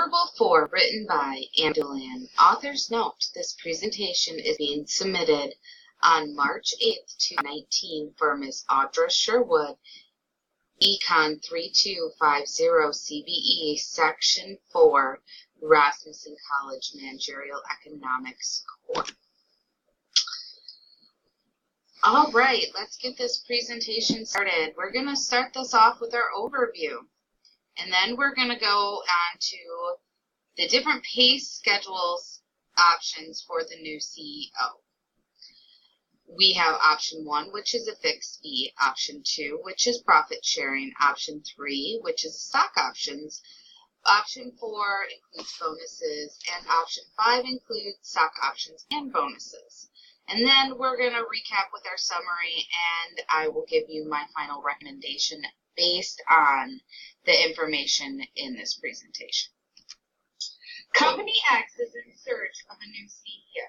Deliverable 4, written by Anne Doolan. Author's note, this presentation is being submitted on March 8th, 2019 for Ms. Audra Sherwood, Econ 3250 CBE, Section 4, Rasmussen College Managerial Economics course. All right, let's get this presentation started. We're going to start this off with our overview. And then we're going to go on to the different pay schedules options for the new CEO. We have option 1, which is a fixed fee, option 2, which is profit sharing, option 3, which is stock options, option 4 includes bonuses, and option 5 includes stock options and bonuses. And then we're going to recap with our summary, and I will give you my final recommendation based on the information in this presentation. Company X is in search of a new CEO.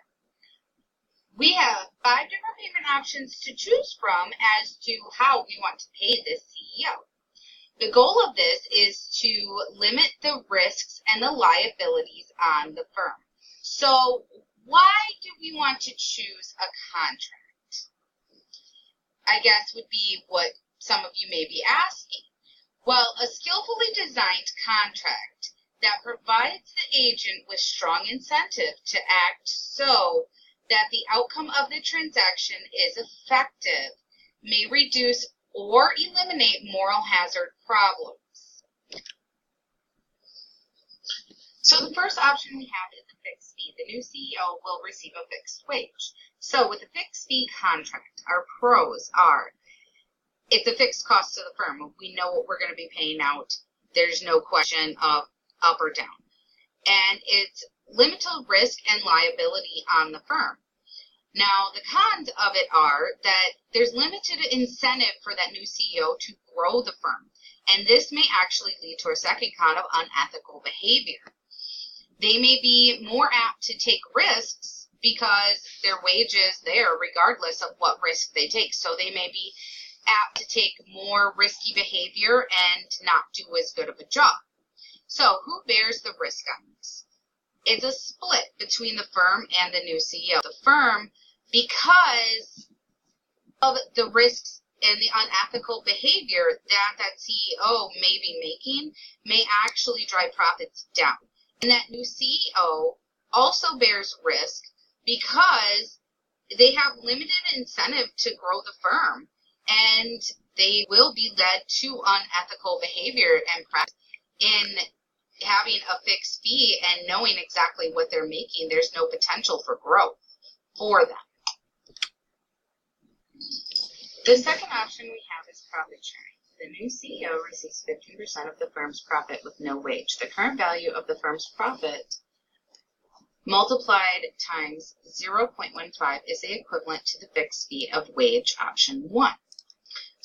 We have 5 different payment options to choose from as to how we want to pay this CEO. The goal of this is to limit the risks and the liabilities on the firm. So why do we want to choose a contract? I guess would be what some of you may be asking. Well, a skillfully designed contract that provides the agent with strong incentive to act so that the outcome of the transaction is effective may reduce or eliminate moral hazard problems. So the first option we have is a fixed fee. The new CEO will receive a fixed wage. So with a fixed fee contract, our pros are it's a fixed cost to the firm. We know what we're going to be paying out. There's no question of up or down. And it's limited risk and liability on the firm. Now, the cons of it are that there's limited incentive for that new CEO to grow the firm. And this may actually lead to a second con of unethical behavior. They may be more apt to take risks because their wage is there regardless of what risk they take. So they may be apt to take more risky behavior and not do as good of a job. So who bears the risk on this? It's a split between the firm and the new CEO. The firm, because of the risks and the unethical behavior that CEO may be making, may actually drive profits down. And that new CEO also bears risk because they have limited incentive to grow the firm. And they will be led to unethical behavior and practice in having a fixed fee and knowing exactly what they're making. There's no potential for growth for them. The second option we have is profit sharing. The new CEO receives 15% of the firm's profit with no wage. The current value of the firm's profit multiplied times 0.15 is the equivalent to the fixed fee of wage option 1.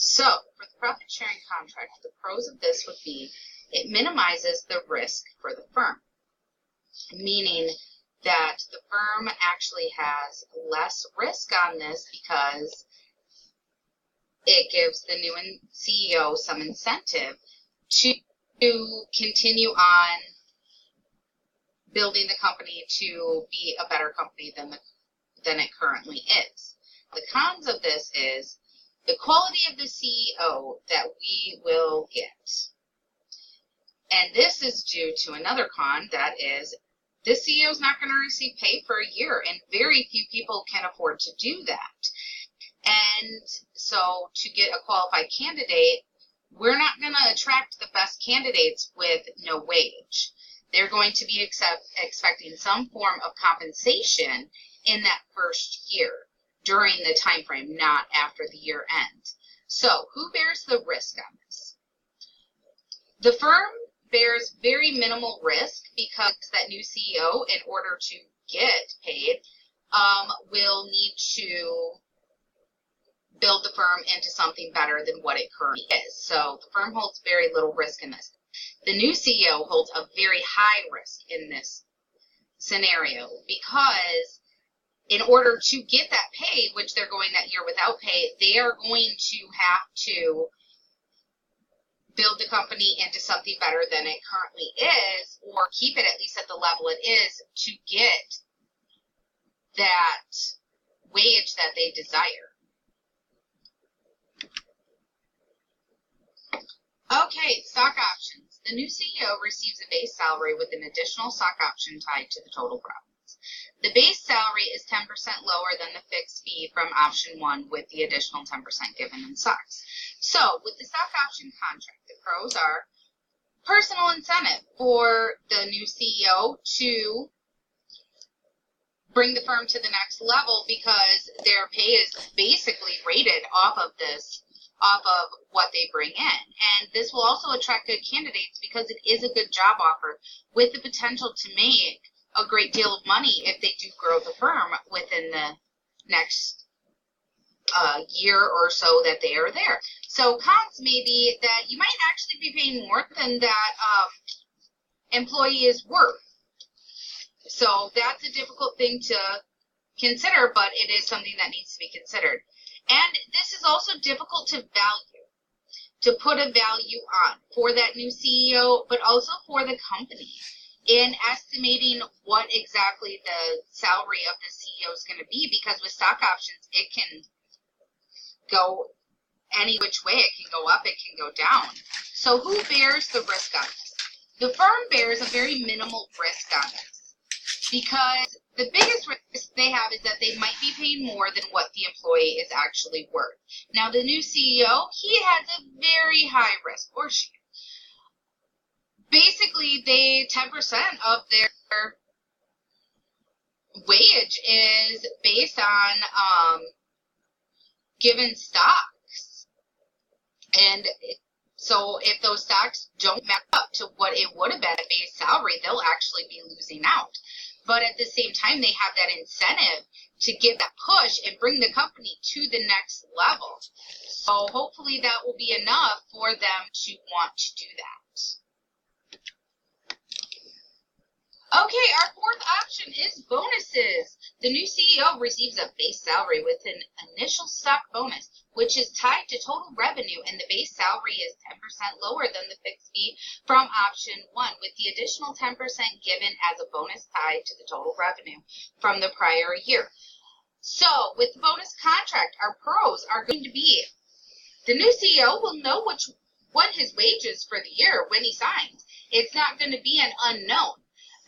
So, for the profit-sharing contract, the pros of this would be it minimizes the risk for the firm, meaning that the firm actually has less risk on this because it gives the new CEO some incentive to continue on building the company to be a better company than it currently is. The cons of this is the quality of the CEO that we will get. And this is due to another con, that is, this CEO is not going to receive pay for a year, and very few people can afford to do that. And so to get a qualified candidate, we're not going to attract the best candidates with no wage. They're going to be expecting some form of compensation in that first year, during the time frame, not after the year end. So who bears the risk on this? The firm bears very minimal risk because that new CEO, in order to get paid, will need to build the firm into something better than what it currently is. So the firm holds very little risk in this. The new CEO holds a very high risk in this scenario because in order to get that pay, which they're going that year without pay, they are going to have to build the company into something better than it currently is, or keep it at least at the level it is to get that wage that they desire. Okay, stock options. The new CEO receives a base salary with an additional stock option tied to the total profits. The base salary is 10% lower than the fixed fee from option 1 with the additional 10% given in stocks. So, with the stock option contract, the pros are personal incentive for the new CEO to bring the firm to the next level because their pay is basically rated off of what they bring in. And this will also attract good candidates because it is a good job offer with the potential to make a great deal of money if they do grow the firm within the next year or so that they are there. So cons may be that you might actually be paying more than that employee is worth. So that's a difficult thing to consider, but it is something that needs to be considered. And this is also difficult to put a value on for that new CEO, but also for the company in estimating what exactly the salary of the CEO is going to be, because with stock options, it can go any which way. It can go up, it can go down. So who bears the risk on this? The firm bears a very minimal risk on this because the biggest risk they have is that they might be paying more than what the employee is actually worth. Now, the new CEO, he has a very high risk, or she. Basically, 10% of their wage is based on given stocks. And so if those stocks don't match up to what it would have been at base salary, they'll actually be losing out. But at the same time, they have that incentive to give that push and bring the company to the next level. So hopefully that will be enough for them to want to do that. Okay, our fourth option is bonuses. The new CEO receives a base salary with an initial stock bonus, which is tied to total revenue, and the base salary is 10% lower than the fixed fee from option 1, with the additional 10% given as a bonus tied to the total revenue from the prior year. So, with the bonus contract, our pros are going to be the new CEO will know what his wage is for the year when he signs. It's not going to be an unknown,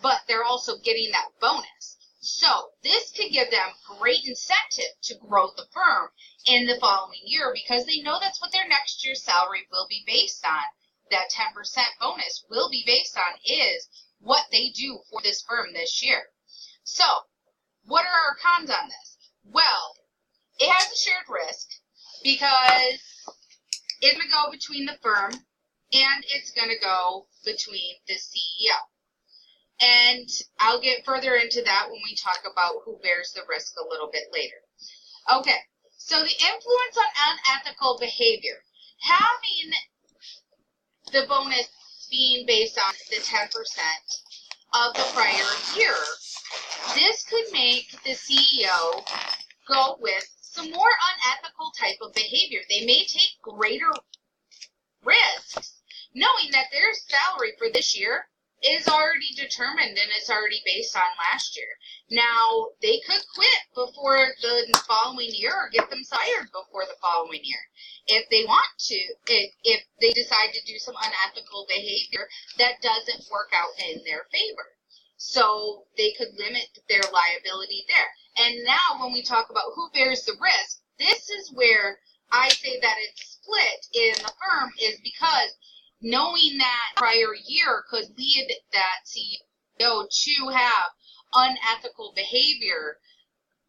but they're also getting that bonus. So this could give them great incentive to grow the firm in the following year because they know that's what their next year's salary will be based on. That 10% bonus will be based on is what they do for this firm this year. So what are our cons on this? Well, it has a shared risk because it's going to go between the firm and it's going to go between the CEO. And I'll get further into that when we talk about who bears the risk a little bit later. Okay, so the influence on unethical behavior. Having the bonus being based on the 10% of the prior year, this could make the CEO go with some more unethical type of behavior. They may take greater risks knowing that their salary for this year is already determined and it's already based on last year. Now, they could quit before the following year or get them fired before the following year if they want to, if they decide to do some unethical behavior that doesn't work out in their favor. So they could limit their liability there. And now when we talk about who bears the risk, this is where I say that it's split in the firm is because knowing that prior year could lead that CEO to have unethical behavior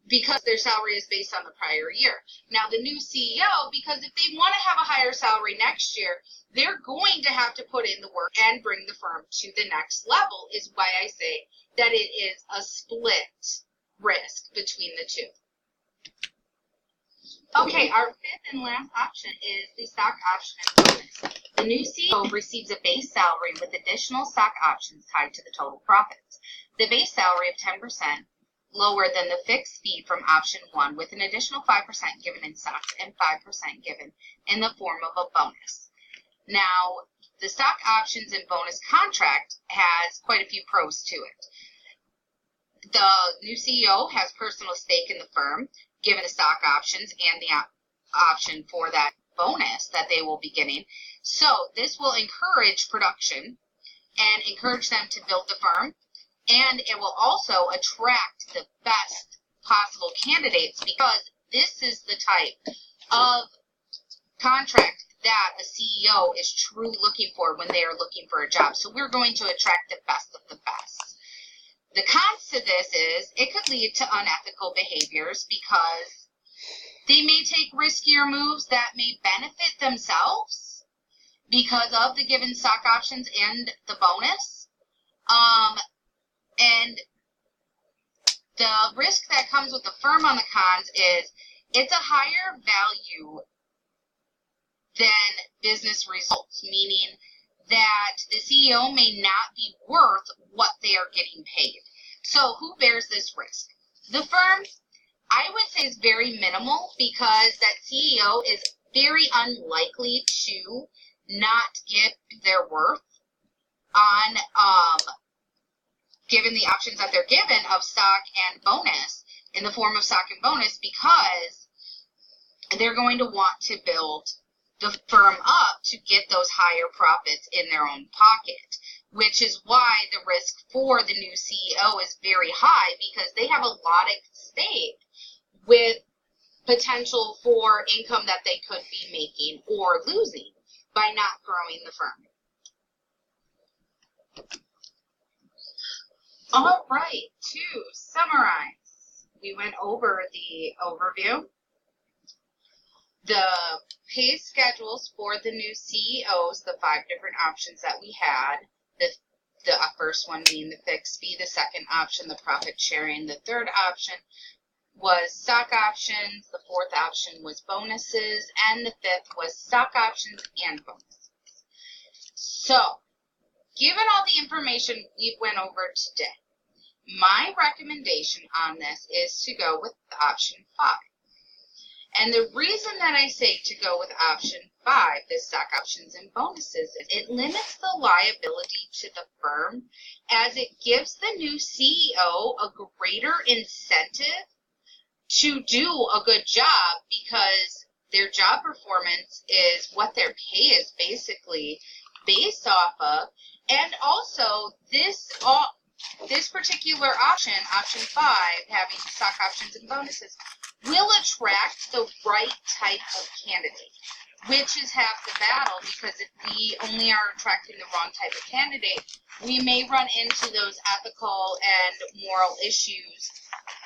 because their salary is based on the prior year. Now, the new CEO, because if they want to have a higher salary next year, they're going to have to put in the work and bring the firm to the next level, is why I say that it is a split risk between the two. Okay, our fifth and last option is the stock option and bonus. The new CEO receives a base salary with additional stock options tied to the total profits. The base salary of 10% lower than the fixed fee from option 1 with an additional 5% given in stocks and 5% given in the form of a bonus. Now, the stock options and bonus contract has quite a few pros to it. The new CEO has personal stake in the firm, given the stock options and the option for that bonus that they will be getting. So this will encourage production and encourage them to build the firm, and it will also attract the best possible candidates, because this is the type of contract that a CEO is truly looking for when they are looking for a job. So we're going to attract the best of the best. The cons to this is it could lead to unethical behaviors, because they may take riskier moves that may benefit themselves because of the given stock options and the bonus. And the risk that comes with the firm on the cons is it's a higher value than business results, meaning that the CEO may not be worth what they are getting paid. So who bears this risk? The firm, I would say, is very minimal, because that CEO is very unlikely to not get their worth on given the options that they're given of stock and bonus, in the form of stock and bonus, because they're going to want to build the firm up to get those higher profits in their own pocket, which is why the risk for the new CEO is very high, because they have a lot at stake with potential for income that they could be making or losing by not growing the firm. All right, to summarize, we went over the overview, the pay schedules for the new CEOs, the 5 different options that we had, the first one being the fixed fee, the second option, the profit sharing, the third option was stock options, the fourth option was bonuses, and the fifth was stock options and bonuses. So, given all the information we went over today, my recommendation on this is to go with option 5. And the reason that I say to go with option 5, the stock options and bonuses, is it limits the liability to the firm, as it gives the new CEO a greater incentive to do a good job, because their job performance is what their pay is basically based off of. And also, this particular option, option 5, having stock options and bonuses, will attract the right type of candidate, which is half the battle, because if we only are attracting the wrong type of candidate, we may run into those ethical and moral issues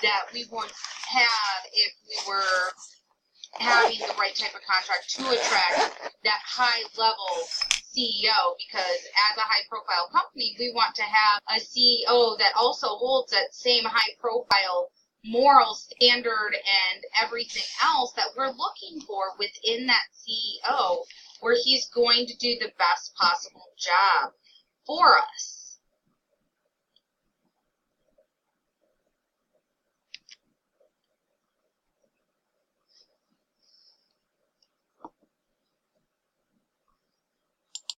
that we would have if we were having the right type of contract to attract that high-level CEO, because as a high-profile company, we want to have a CEO that also holds that same high-profile moral standard and everything else that we're looking for within that CEO, where he's going to do the best possible job for us.